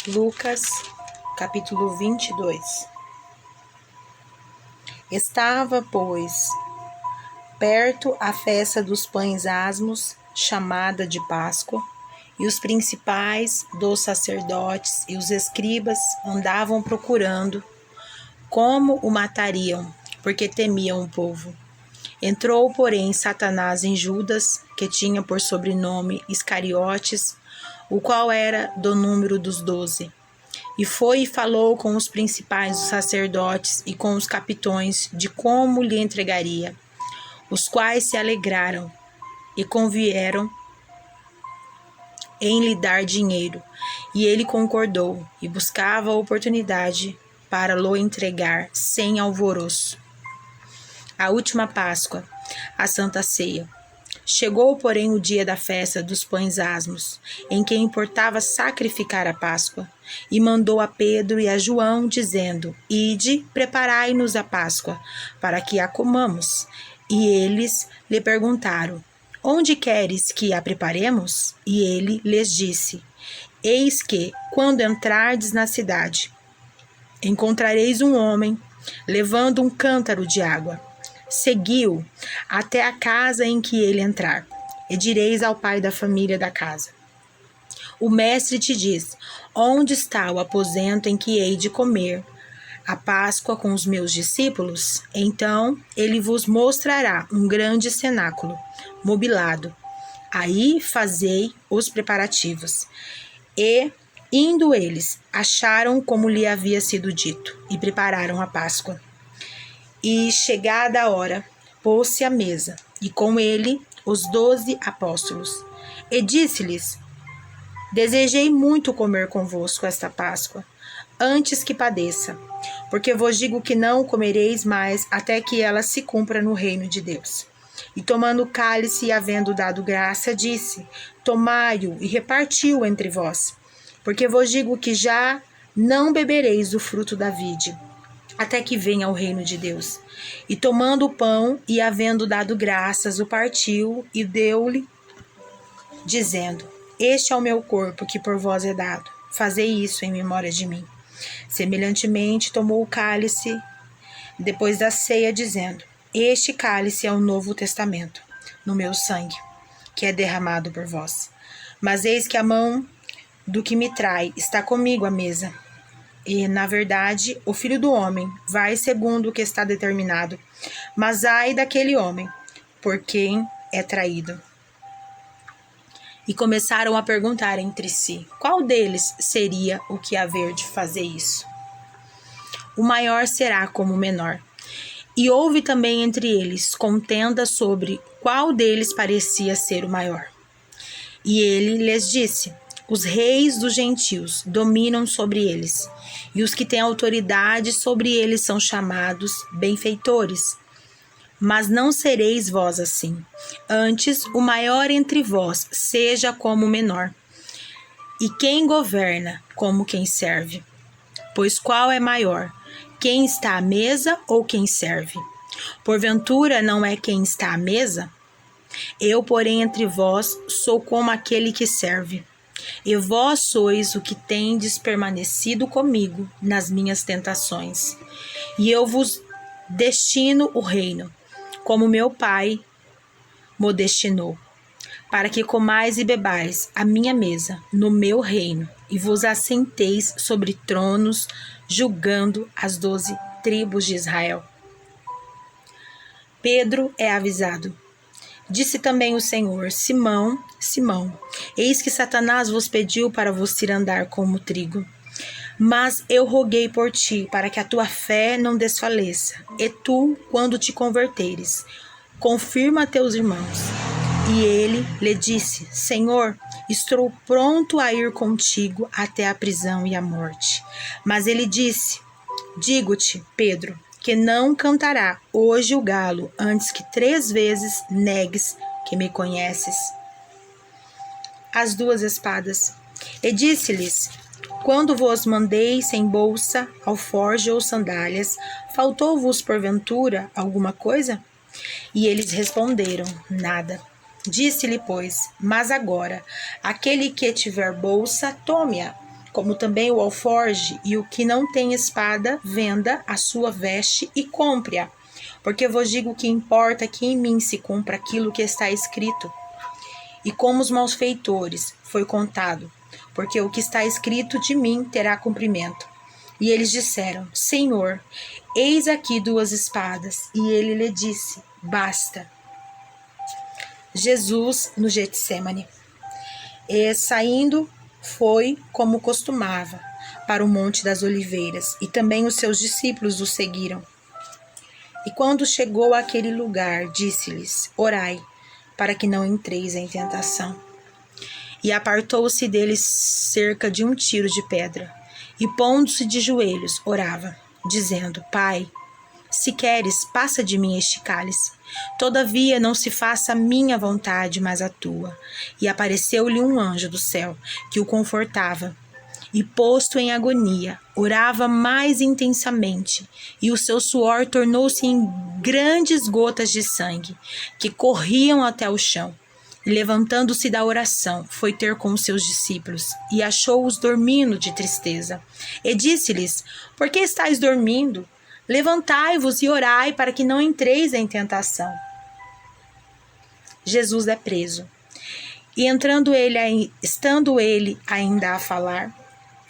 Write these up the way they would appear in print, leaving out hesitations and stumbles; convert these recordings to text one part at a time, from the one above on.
Lucas, capítulo 22. Estava, pois, perto a festa dos pães asmos, chamada de Páscoa, e os principais dos sacerdotes e os escribas andavam procurando como o matariam, porque temiam o povo. Entrou, porém, Satanás em Judas, que tinha por sobrenome Iscariotes, o qual era do número dos 12. E foi e falou com os principais dos sacerdotes e com os capitões de como lhe entregaria, os quais se alegraram e convieram em lhe dar dinheiro. E ele concordou e buscava a oportunidade para lhe entregar sem alvoroço. A última Páscoa, a Santa Ceia. Chegou, porém, o dia da festa dos pães asmos, em que importava sacrificar a Páscoa, e mandou a Pedro e a João, dizendo: Ide, preparai-nos a Páscoa, para que a comamos. E eles lhe perguntaram: Onde queres que a preparemos? E ele lhes disse: Eis que, quando entrardes na cidade, encontrareis um homem levando um cântaro de água. Segui-o até a casa em que ele entrar, e direis ao pai da família da casa: O mestre te diz: Onde está o aposento em que hei de comer a Páscoa com os meus discípulos? Então ele vos mostrará um grande cenáculo mobilado. Aí fazei os preparativos. E, indo eles, acharam como lhe havia sido dito, e prepararam a Páscoa. E, chegada a hora, pôs-se à mesa, e com ele os 12 apóstolos. E disse-lhes: Desejei muito comer convosco esta Páscoa, antes que padeça, porque vos digo que não comereis mais até que ela se cumpra no reino de Deus. E tomando o cálice e havendo dado graça, disse: Tomai-o e reparti-o entre vós, porque vos digo que já não bebereis do fruto da vide, até que venha o reino de Deus. E tomando o pão e havendo dado graças, o partiu e deu-lhe, dizendo: Este é o meu corpo que por vós é dado. Fazei isso em memória de mim. Semelhantemente tomou o cálice depois da ceia, dizendo: Este cálice é o novo testamento, no meu sangue, que é derramado por vós. Mas eis que a mão do que me trai está comigo à mesa. E, na verdade, o Filho do Homem vai segundo o que está determinado. Mas ai daquele homem, por quem é traído. E começaram a perguntar entre si: Qual deles seria o que haver de fazer isso? O maior será como o menor. E houve também entre eles contenda sobre qual deles parecia ser o maior. E ele lhes disse: Os reis dos gentios dominam sobre eles, e os que têm autoridade sobre eles são chamados benfeitores. Mas não sereis vós assim. Antes, o maior entre vós seja como o menor, e quem governa como quem serve. Pois qual é maior, quem está à mesa ou quem serve? Porventura não é quem está à mesa? Eu, porém, entre vós sou como aquele que serve. E vós sois o que tendes permanecido comigo nas minhas tentações. E eu vos destino o reino, como meu Pai mo destinou, para que comais e bebais à minha mesa no meu reino, e vos assenteis sobre tronos, julgando as 12 tribos de Israel. Pedro é avisado. Disse também o Senhor: Simão, Simão, eis que Satanás vos pediu para vos ir andar como trigo. Mas eu roguei por ti, para que a tua fé não desfaleça. E tu, quando te converteres, confirma a teus irmãos. E ele lhe disse: Senhor, estou pronto a ir contigo até a prisão e a morte. Mas ele disse: Digo-te, Pedro, que não cantará hoje o galo antes que 3 vezes negues que me conheces. As 2 espadas. E disse-lhes: Quando vos mandei sem bolsa, alforje ou sandálias, faltou-vos porventura alguma coisa? E eles responderam: Nada. Disse-lhe, pois: Mas agora, aquele que tiver bolsa, tome-a. como também o alforje, e o que não tem espada, venda a sua veste e compre-a. Porque vos digo que importa que em mim se cumpra aquilo que está escrito. E como os malfeitores foi contado, porque o que está escrito de mim terá cumprimento. E eles disseram: Senhor, eis aqui 2 espadas. E ele lhe disse: basta. Jesus no Getsêmani. E saindo, foi como costumava para o Monte das Oliveiras, e também os seus discípulos o seguiram. E quando chegou àquele lugar, disse-lhes: orai, para que não entreis em tentação. E apartou-se deles cerca de 1 tiro de pedra, e pondo-se de joelhos, orava, dizendo: Pai, se queres, passa de mim este cálice. Todavia não se faça a minha vontade, mas a tua. E apareceu-lhe um anjo do céu, que o confortava. E posto em agonia, orava mais intensamente, e o seu suor tornou-se em grandes gotas de sangue, que corriam até o chão. E levantando-se da oração, foi ter com os seus discípulos, e achou-os dormindo de tristeza. E disse-lhes: por que estáis dormindo? Levantai-vos e orai, para que não entreis em tentação. Jesus é preso. E estando ele ainda a falar,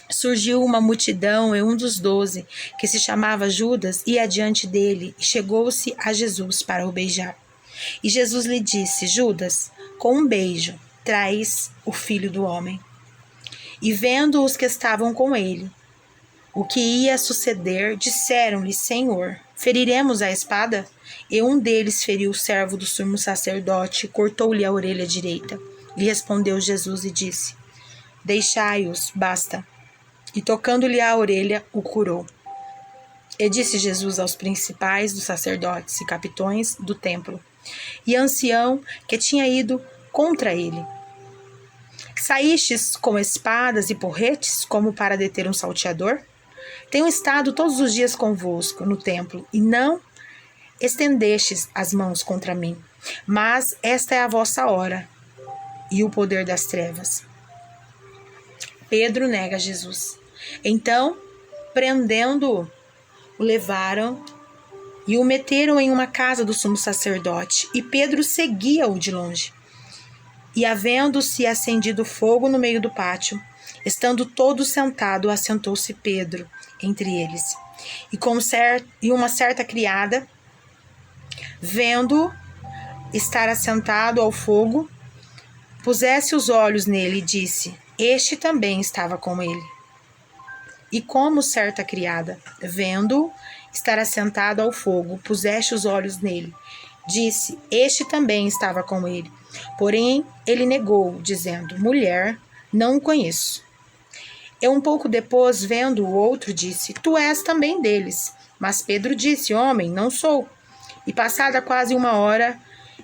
surgiu uma multidão, e um dos 12, que se chamava Judas, ia adiante dele, e chegou-se a Jesus para o beijar. E Jesus lhe disse: Judas, com um beijo, traz o Filho do Homem. E vendo os que estavam com ele, o que ia suceder, disseram-lhe: Senhor, feriremos a espada? E um deles feriu o servo do sumo sacerdote, e cortou-lhe a orelha direita. Lhe respondeu Jesus e disse: deixai-os, basta. E tocando-lhe a orelha, o curou. E disse Jesus aos principais dos sacerdotes e capitões do templo, e ancião que tinha ido contra ele: saístes com espadas e porretes, como para deter um salteador? Tenho estado todos os dias convosco no templo, e não estendestes as mãos contra mim. Mas esta é a vossa hora e o poder das trevas. Pedro nega Jesus. Então, prendendo-o, o levaram e o meteram em uma casa do sumo sacerdote, e Pedro seguia-o de longe. E havendo-se acendido fogo no meio do pátio, estando todo sentado, assentou-se Pedro entre eles. E uma certa criada, vendo estar assentado ao fogo, pusesse os olhos nele e disse: este também estava com ele. E como certa criada, vendo estar assentado ao fogo, puseste os olhos nele, disse: este também estava com ele. Porém, ele negou, dizendo: mulher, não o conheço. E um pouco depois, vendo o outro, disse: tu és também deles. Mas Pedro disse: homem, não sou. E passada quase 1 hora,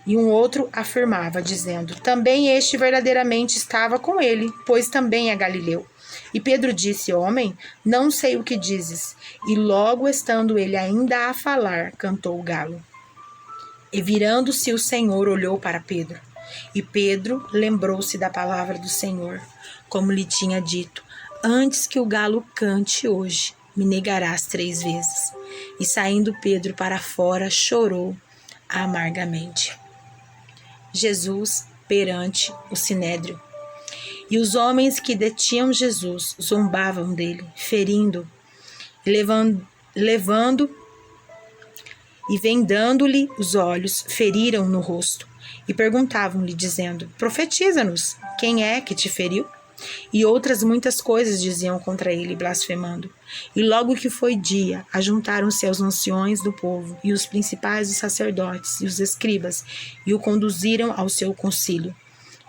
e um outro afirmava, dizendo: também este verdadeiramente estava com ele, pois também é galileu. E Pedro disse: homem, não sei o que dizes. E logo estando ele ainda a falar, cantou o galo. E virando-se o Senhor, olhou para Pedro. E Pedro lembrou-se da palavra do Senhor, como lhe tinha dito: antes que o galo cante hoje, me negarás 3 vezes. E saindo Pedro para fora, chorou amargamente. Jesus perante o sinédrio. E os homens que detinham Jesus zombavam dele, ferindo, levando e vendando-lhe os olhos, feriram no rosto. E perguntavam-lhe, dizendo: profetiza-nos, quem é que te feriu? E outras muitas coisas diziam contra ele, blasfemando. E logo que foi dia, ajuntaram-se aos anciões do povo, e os principais dos sacerdotes, e os escribas, e o conduziram ao seu concílio.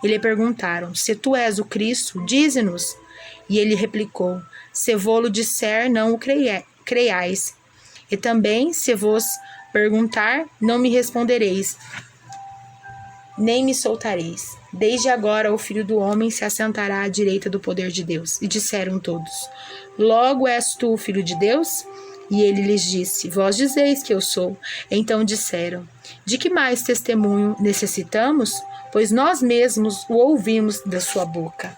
E lhe perguntaram: se tu és o Cristo, dize-nos. E ele replicou: se vô-lo disser, não o creiais. E também, se vos perguntar, não me respondereis, nem me soltareis. Desde agora o Filho do Homem se assentará à direita do poder de Deus. E disseram todos: logo és tu o Filho de Deus? E ele lhes disse: vós dizeis que eu sou. Então disseram: de que mais testemunho necessitamos? Pois nós mesmos o ouvimos da sua boca.